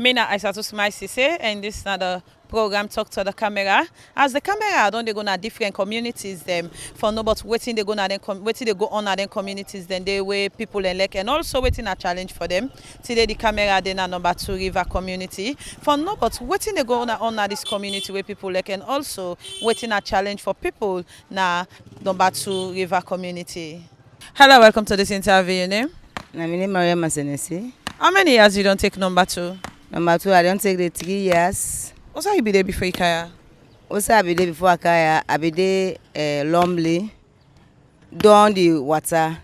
Me na Isatu Smile Sesay, and this is the program Talk to the Camera. As the camera don't they go na different communities them for no but waiting they go na them waiting they go on na them communities then they way people elect and also waiting a challenge for them. Today the camera they na number 2 river community. For no but waiting they go on na this community where people elect and also waiting a challenge for people na number 2 river community. Hello, welcome to this interview. Your name? My name is Maria Masenesi. How many years you don't take number 2? Number 2, I don't take the 3 years. Also, you be there before Ikaya? Also, I be there before Akaya. I be there Lombly, down the water.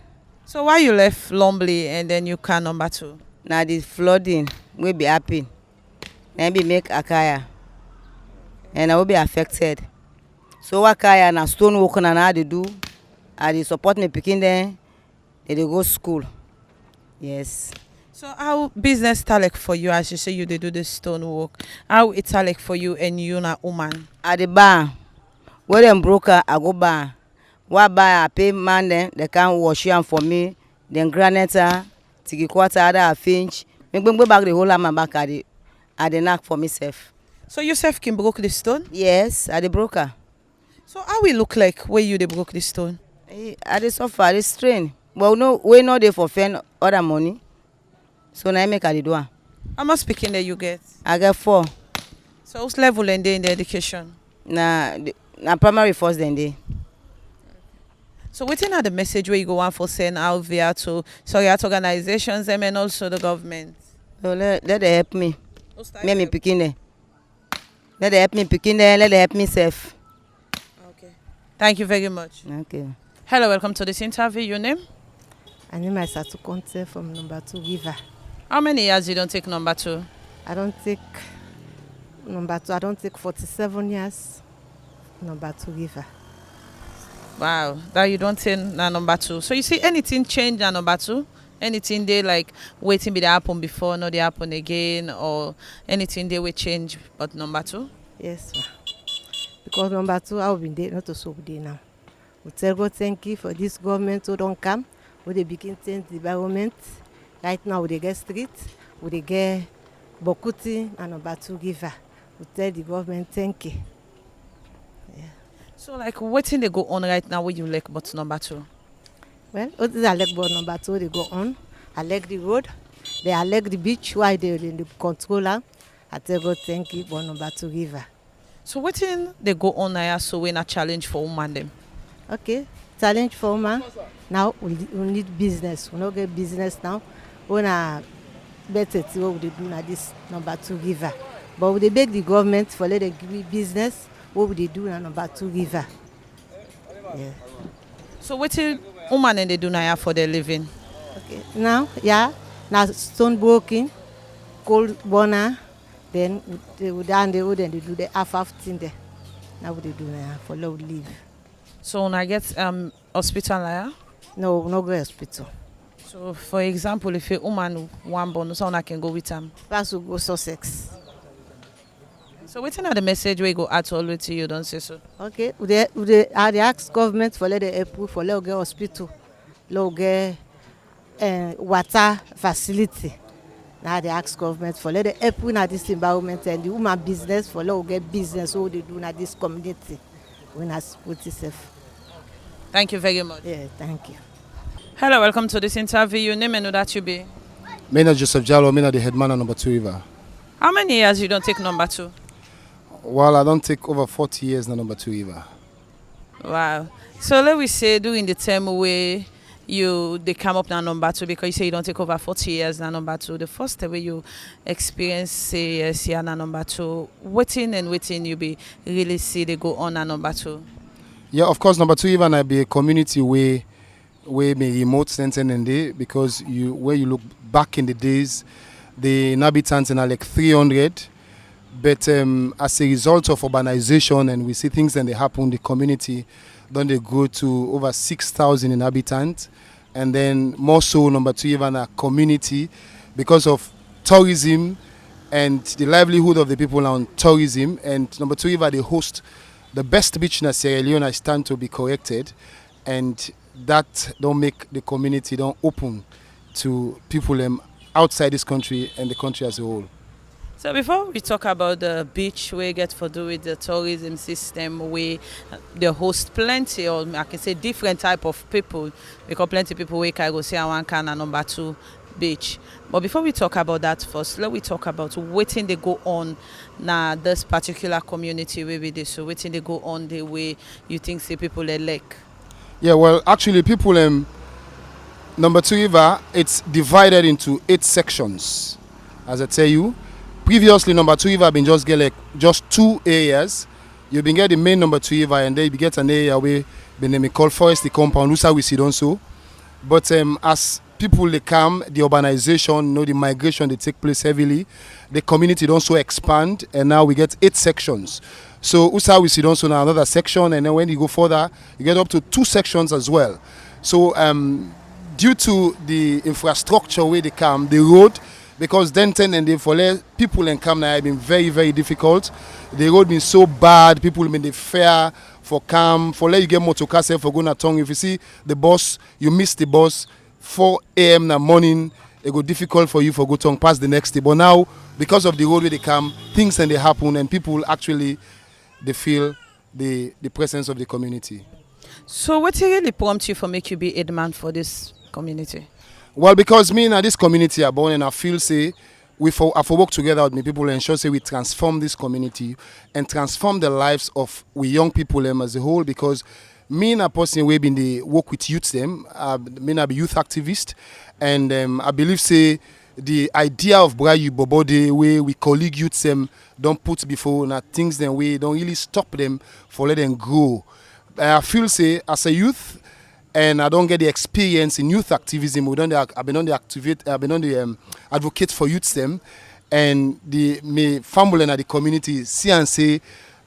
So why you left Lombly and then you can number 2? Now the flooding will be happen. Then we make Akaya. And I will be affected. So Akaya na stone work na how they do. I dey support me picking them. They go school. Yes. So how business start like for you as you say you they do the stone work? How it start like for you and you na woman? At the bar, where them broker, I go bar. What buy I pay man then they can wash them for me. Then granite, tiki quarter, I finch. Make go back the whole of my back at the knack for myself. So yourself can broke the stone? Yes, at the broker. So how we look like where you they broke the stone? I dey suffer, I dey strain. But no, we no dey for fend other money. So now I make a do. How much speaking that you get? I get 4. So what's level and day in the education? Na primary first then day. So waiting at the message where you go on for send out via to organizations and also the government. So let them help me. Me picking there. Let them help me picking there. Let them help me safe. Okay. Thank you very much. Okay. Hello, welcome to this interview. Your name? My name is Isatu Smile from number 2 river. How many years you don't take number 2? I don't take number 2. I don't take 47 years. Number 2 river. Wow, that you don't take na number 2. So you see anything change na number 2? Anything they like waiting be the happen before, not they happen again, or anything they will change but number 2? Yes, ma. Because number 2 I will be there, not so good now. We tell God thank you for this government who don't come. We they begin to change the environment. Right now we they get street, we they get Bokuti and number 2 river. We tell the government thank you. Yeah. So like what thing they go on right now where you like but number 2? Well, what is I like about number 2 they go on. I like the road. I like the beach why they in the controller. I tell God thank you for number 2 river. So what thing they go on now so we a challenge for woman them? Okay, challenge for woman. Now we need business. We don't get business now. We na better to what we do na this number 2 river. But we beg the government for let them give me business. What would they do na number 2 river? Yeah. So what thing woman and they do now for their living? Okay. Now, yeah, now stone broken, cold burner, then they would down the wood and they do the half thing there. Now what they do now for low live. So when I get hospital here? No, no go hospital. So for example, if a woman one born, so I can go with them. Pass will go Sussex. So waiting at the message where you go at all with you don't say so. Okay, they ask government for let the help for let get hospital, let get water facility. Now they ask government for let the help in this environment and the woman business for let get business what they do in this community. We not put it safe. Thank you very much. Yeah, thank you. Hello, welcome to this interview. Your name and who that you be? Me na Joseph Jallo, me na the headman on number 2 river. How many years you don't take number 2? Well, I don't take over 40 years na number 2 river. Wow. So let we say during the time where they come up now number 2 because you say you don't take over 40 years now number 2. The first time where you experience say yes yeah now number 2, waiting you be really see they go on now number 2. Yeah, of course, number 2 river na be a community where may remote sensing in there because where you look back in the days, the inhabitants are like 300. But as a result of urbanization and we see things that they happen in the community, then they go to over 6,000 inhabitants. And then more so, number 2, even a community because of tourism and the livelihood of the people on tourism. And number 2, even they host the best beach in Sierra Leone. I stand to be corrected. And that don't make the community don't open to people outside this country and the country as a whole. So before we talk about the beach, we get for do with the tourism system, we they host plenty, or I can say different type of people, because plenty people we can go see one can and number two beach. But before we talk about that first, let we talk about waiting they go on now this particular community where we do. So waiting they go on the way you think say people they like. Yeah, well, actually, people number two river, it's divided into 8 sections. As I tell you, previously number two river been just get like just 2 areas. You been get the main number two river, and then you get an area where been called forest the compound. Usa we see also. But as people they come, the urbanization, the migration they take place heavily. The community don't so expand, and now we get 8 sections. So Usa we see also now another section, and then when you go further, you get up to 2 sections as well. So due to the infrastructure where they come, the road, because Denton and the Fole people in come now have been very, very difficult. The road been so bad, people been the fare for come, for let you get motor car for going tongue. If you see the bus, you miss the bus, 4 a.m. in the morning, it go difficult for you for go tongue past the next day. But now, because of the road where they come, things and they happen, and people actually they feel the presence of the community. So what really prompt you for make you be Headman for this community? Well, because me and this community are born, and I feel say we for work together with me people and ensure say we transform this community and transform the lives of we young people as a whole. Because me and a person we been the work with youth them, me I be youth activist, and I believe say the idea of Brayu Bobode where we colleague youths them don't put before na things then we don't really stop them for let them grow. I feel say as a youth, and I don't get the experience in youth activism. I've been on the advocate for youths them, and me family and the community see and say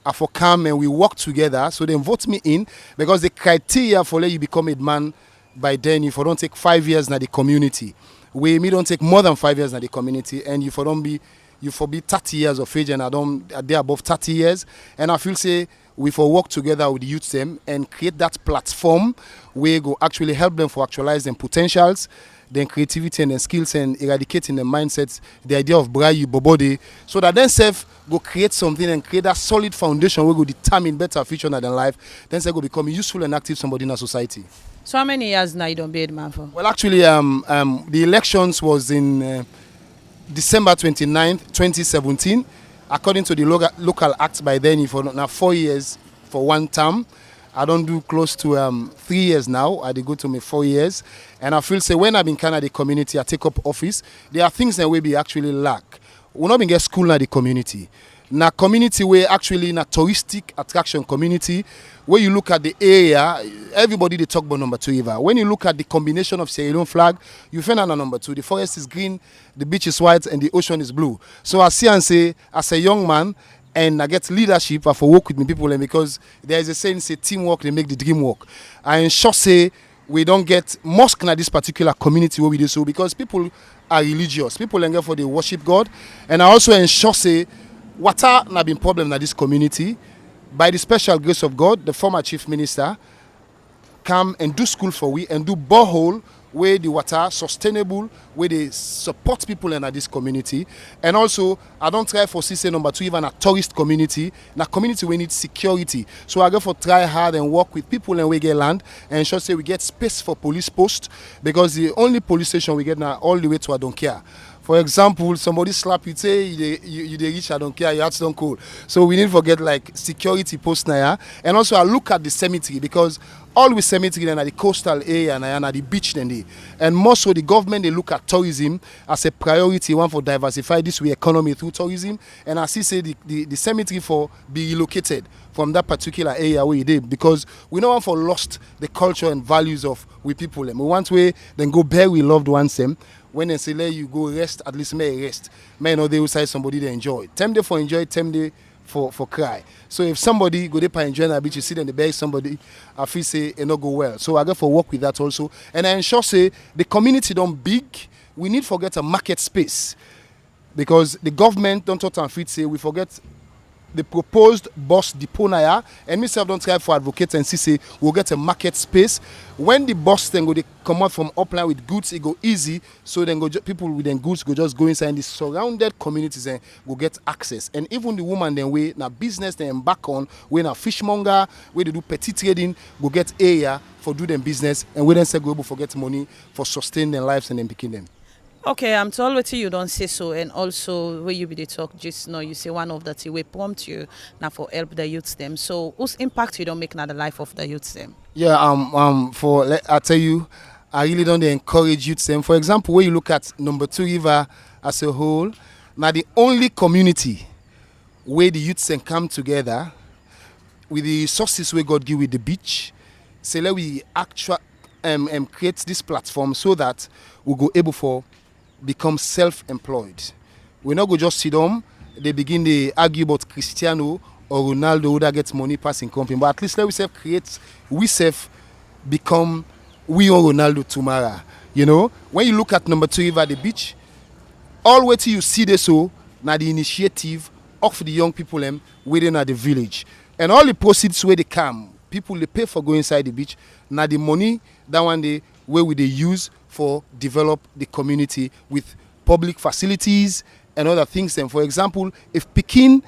I for come and we work together. So they vote me in, because the criteria for let you become a man by then if you don't take 5 years in the community. We me don't take more than 5 years in the community, and you for don't be 30 years of age, and they're above 30 years, and I feel say we for work together with the youth them and create that platform where go actually help them for actualize their potentials, their creativity and their skills, and eradicating the mindsets, the idea of Brayu Bobode, so that then self go create something and create that solid foundation where go determine better future than life. Then self go become a useful and active somebody in a society. So how many years now you don't be Headman for? Well, actually, the elections was in December 29th, 2017. According to the local act by then, for now 4 years for one term. I don't do close to 3 years now. I go to me 4 years. And I feel say when I've been kind of the community, I take up office, there are things that we actually lack. We not been get school in the community. Na community where actually na touristic attraction community, where you look at the area, everybody they talk about number two river. When you look at the combination of Sierra Leone flag, you find out number 2. The forest is green, the beach is white, and the ocean is blue. So I see and say, as a young man, and I get leadership, I for work with me people, and because there is a saying, say teamwork, they make the dream work. I ensure say we don't get mosque in this particular community where we do so, because people are religious. People are for they worship God. And I also ensure say water not been problem in this community. By the special grace of God, the former chief minister come and do school for we and do borehole where the water sustainable, where they support people in this community. And also, I don't try for CC number 2 even a tourist community. In a community we need security. So I go for try hard and work with people and we get land and ensure say we get space for police post, because the only police station we get now all the way to I don't care. For example, somebody slap you, say you reach, I don't care, your heart's don't cool. So we need to forget like security post now. And also I look at the cemetery, because all with cemetery and at the coastal area and at the beach then and more so the government they look at tourism as a priority one for diversify this way economy through tourism. And as he said, the cemetery for be relocated from that particular area where you did, because we don't want for lost the culture and values of we people them. We want way then go bury loved ones them. When they say let you go rest, at least may rest. May know they will say somebody they enjoy. Time day for enjoy, time day for cry. So if somebody go there for enjoy a beach, you see them they bury somebody, I feel say it not go well. So I go for work with that also. And I ensure say the community don't big, we need forget a market space. Because the government don't talk and fit say we forget the proposed bus depot now, and myself don't try for advocate and see say we'll get a market space. When the bus then go they come out from upline with goods, it go easy. So then people with them goods go just go inside and the surrounded communities and go get access. And even the woman then way now business they embark on, when a fishmonger, where they do petty trading, go get area for do them business, and we then say go able for get money for sustain their lives and then picking them. Okay, I'm told what you don't say so, and also where you be the talk just now, you say one of the thing we prompt you now for help the youths them. So whose impact you don't make now the life of the youths them? Yeah, I tell you, I really don't encourage youths them. For example, when you look at number 2 river as a whole, now the only community where the youths can come together with the resources we God give with the beach, say let we actually create this platform so that we go able for become self-employed. We not go just sit down, they begin to argue about Cristiano or Ronaldo who that gets money passing company. But at least let we self create, we self become we or Ronaldo tomorrow. You know, when you look at number 2 river the beach, all way till you see this so now the initiative of the young people within at the village. And all the proceeds where they come, people they pay for going inside the beach. Now the money that one day where we they use for develop the community with public facilities and other things. And for example, if Pekin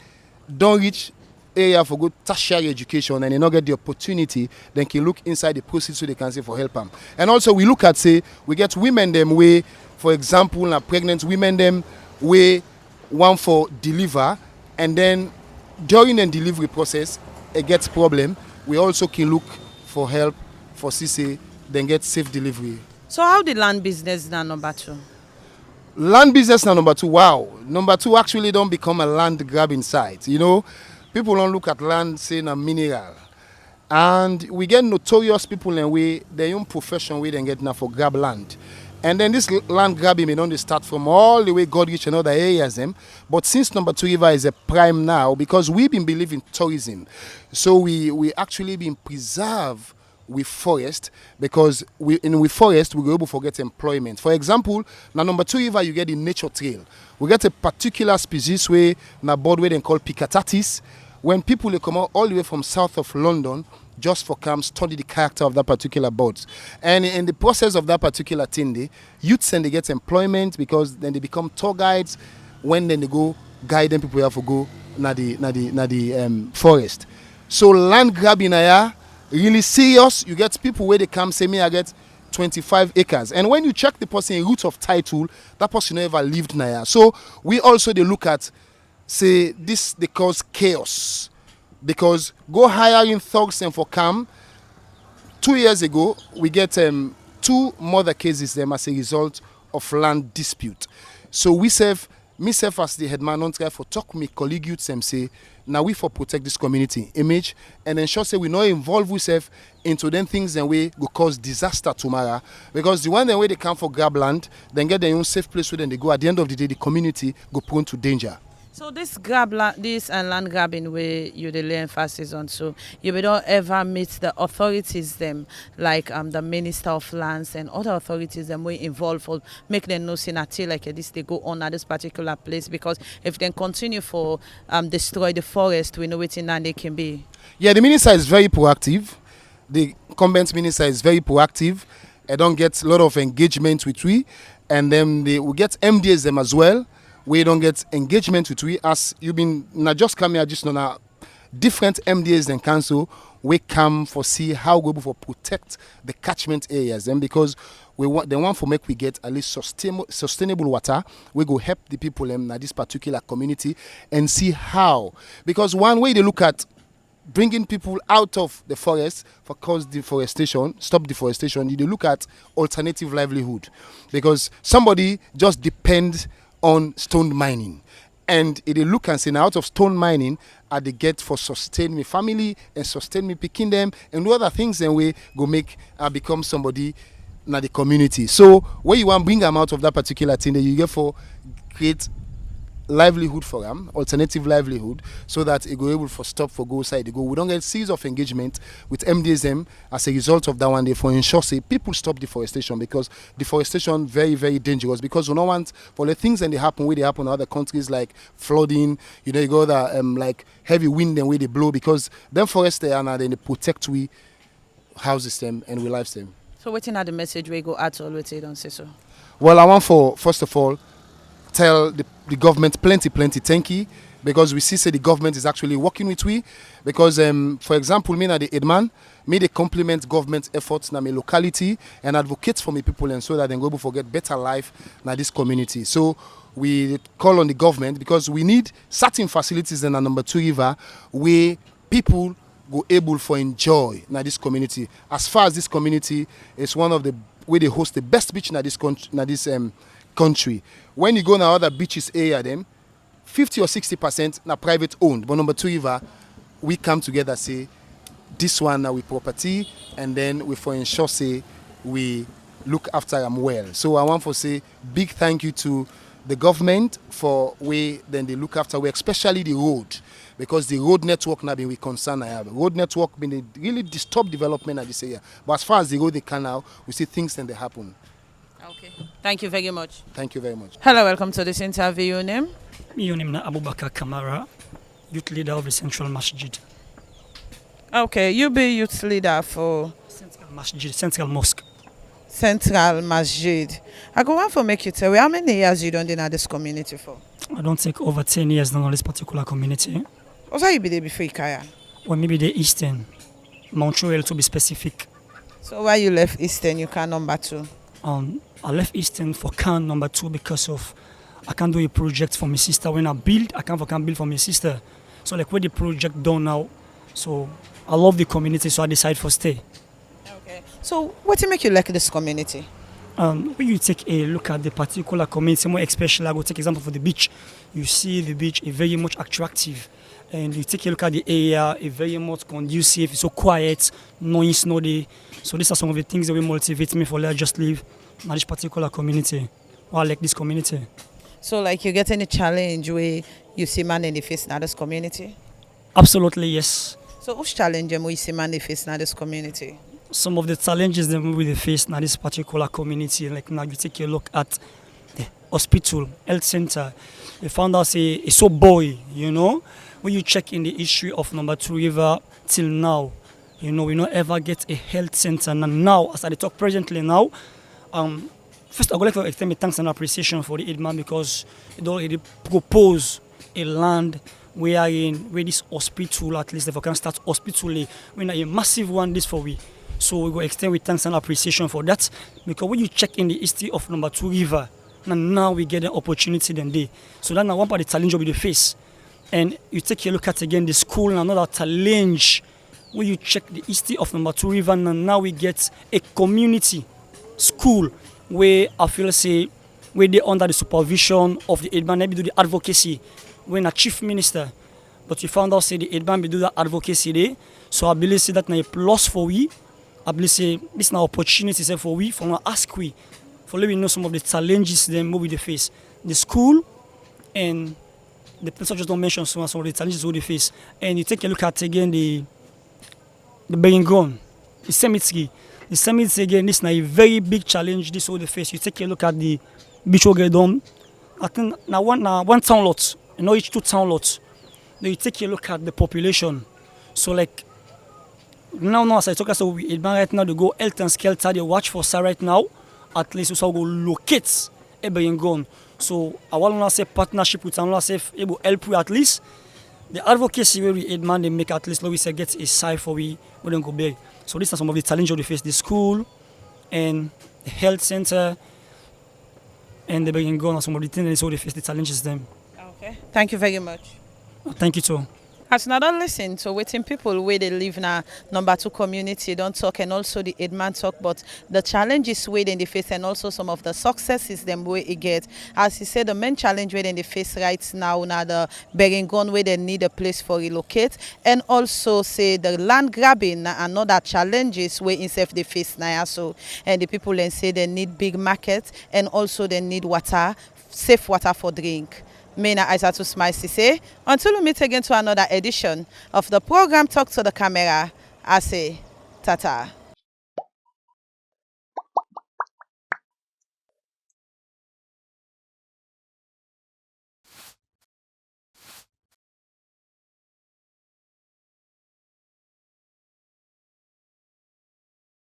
don't reach area for good tertiary education and they not get the opportunity, then can look inside the proceeds so they can say for help them. And also we look at say we get women them way, for example, now pregnant women them way one for deliver, and then during the delivery process it gets problem. We also can look for help for CC, then get safe delivery. So how the land business now number 2? Land business now number 2. Wow, number 2 actually don't become a land grabbing site. You know, people don't look at land saying a mineral, and we get notorious people in way their own profession way then get now for grab land. And then this land grabbing may not start from all the way God reach and other areas them. But since number 2 river is a prime now, because we've been believing tourism, so we actually been preserved with forest, because with forest we go able to get employment. For example, now number 2 river you get the nature trail. We get a particular species where na bird where they call Picatatis. When people they come out all the way from south of London just for come study the character of that particular birds. And in the process of that particular thing, the youths and they get employment, because then they become tour guides. When then they go guide them people have to go na the forest. So land grabbing aya really serious. You get people where they come say me I get 25 acres, and when you check the person root of title, that person never lived naya. So we also they look at say this they cause chaos, because go hiring thugs and for come 2 years ago we get 2 murder cases them as a result of land dispute. So we serve myself as the headman don't try for talk me colleague youths and say now we for protect this community image and ensure say we not involve ourselves into them things and we go cause disaster tomorrow, because the one the way they come for grab land then get their own safe place where then they go, at the end of the day the community go prone to danger. So this land grabbing where you the lay emphasis on, so you will not ever meet the authorities them like the Minister of Lands and other authorities them way involved for make them know say until like this they go on at this particular place, because if they continue for destroy the forest, we know what in they can be. Yeah, the minister is very proactive. The incumbent minister is very proactive. I don't get a lot of engagement with we, and then they will get MDs them as well. We don't get engagement with we, as you've been not just come here just now different MDAs and council. We come for see how we for protect the catchment areas, and because we want the one for make we get at least sustainable water, we go help the people in this particular community and see how, because one way they look at bringing people out of the forest for cause deforestation, stop deforestation, you look at alternative livelihood, because somebody just depends on stone mining, and they look and say now out of stone mining I they get for sustain me family and sustain me picking them and other things, and we go make become somebody in the community. So where you want bring them out of that particular thing that you get for create livelihood for them, alternative livelihood, so that it go able for stop for go side. They go. We don't get series of engagement with MDSM as a result of that one day for ensure say people stop deforestation, because deforestation very very dangerous, because we don't want for the things that they happen where they happen in other countries like flooding, you know, you go that like heavy wind and where they blow, because them forests there and then they protect we houses them and we lives them. So waiting at the message where you go at all with it, don't say so. Well, I want for first of all tell the government plenty thank you, because we see say the government is actually working with we, because for example me na the Headman, me they compliment government efforts na my locality and advocate for me people, and so that they go able to get better life na this community. So we call on the government because we need certain facilities in a number 2 river where people go able for enjoy na this community. As far as this community is one of the where they host the best beach na this country. When you go to other beaches area, them 50 or 60% na private owned. But number 2 river, we come together say this one now we property, and then we for ensure say we look after them well. So I want to say big thank you to the government for way then they look after we, especially the road, because the road network now been we concern I have. Road network been a really disturb development at this area. But as far as the road they can now, we see things then they happen. Okay. Thank you very much. Thank you very much. Hello, welcome to this interview. Your name? Your name is Abubakar Kamara, youth leader of the Central Masjid. Okay, you be youth leader for Central Masjid, Central Mosque. Central Masjid. I go on for make you tell me how many years you don't in this community for? I don't take over 10 years now in this particular community. Also, you be there before Ikaya? Or maybe the Eastern, Montreal to be specific. So why you left Eastern, you can number 2? I left Eastern for can number 2 because of I can't do a project for my sister. When I build, I can't build for my sister. So like where the project done now, so I love the community, so I decide for stay. Okay. So what make you like this community? When you take a look at the particular community, more especially I go take example for the beach. You see the beach is very much attractive. And you take a look at the area, it's very much conducive, it's so quiet, noise, no day. So these are some of the things that will motivate me for let's just live in this particular community. Or I like this community. So like you get any challenge where you see man in the face in this community? Absolutely, yes. So which challenge you see man in the face in this community? Some of the challenges that we face in this particular community, like now you take a look at the hospital, health center, you found out it's so boy, you know. When you check in the history of number 2 river till now, you know, we don't ever get a health center. And now, as I talk presently now, first I would like to extend my thanks and appreciation for the Headman, because it already proposed a land where this hospital, at least if I can start hospitally, we a massive one this for we. So we go extend with thanks and appreciation for that, because when you check in the history of number 2 river, and now we get an opportunity then day. So that's one part of the challenge we face. And you take a look at again the school and another challenge when you check the history of number 2 river, and now we get a community school where I feel say where they under the supervision of the Headman, maybe do the advocacy when a chief minister. But we found out say the Headman be do that advocacy there. So I believe say that now a plus for we. I believe say this now opportunity say for we for now ask we for let we know some of the challenges then we they face. The school and the person just don't mention some of the challenges we they face. And you take a look at again the Beringon, the cemetery. The cemetery again, this is a very big challenge this all the face. You take a look at the beach get done. I think now one town lot, you know each 2 town lots. Then you take a look at the population. So like now as I talk about we right now to go health and skelter, they watch for Sir right now. At least we shall go locate a Beringon. So I want to say partnership with another safe able help we at least. The advocacy where we Headman they make at least we say get a side for we don't go big. So these are some of the challenges we face: the school and the health center and the Beringon are some of the things that we face the challenges them. Okay. Thank you very much. Thank you too. As another listen to waiting people where they live now number 2 community don't talk, and also the Headman talk, but the challenges where they face and also some of the successes them where it get. As he said, the main challenge where they face right now the Beringon where they need a place for relocate, and also say the land grabbing and other challenges where instead they face now. So and the people then say they need big market, and also they need water, safe water for drink. Me na Isatu Smile Sesay. Until we meet again to another edition of the program Talk to the Camera, I say tata.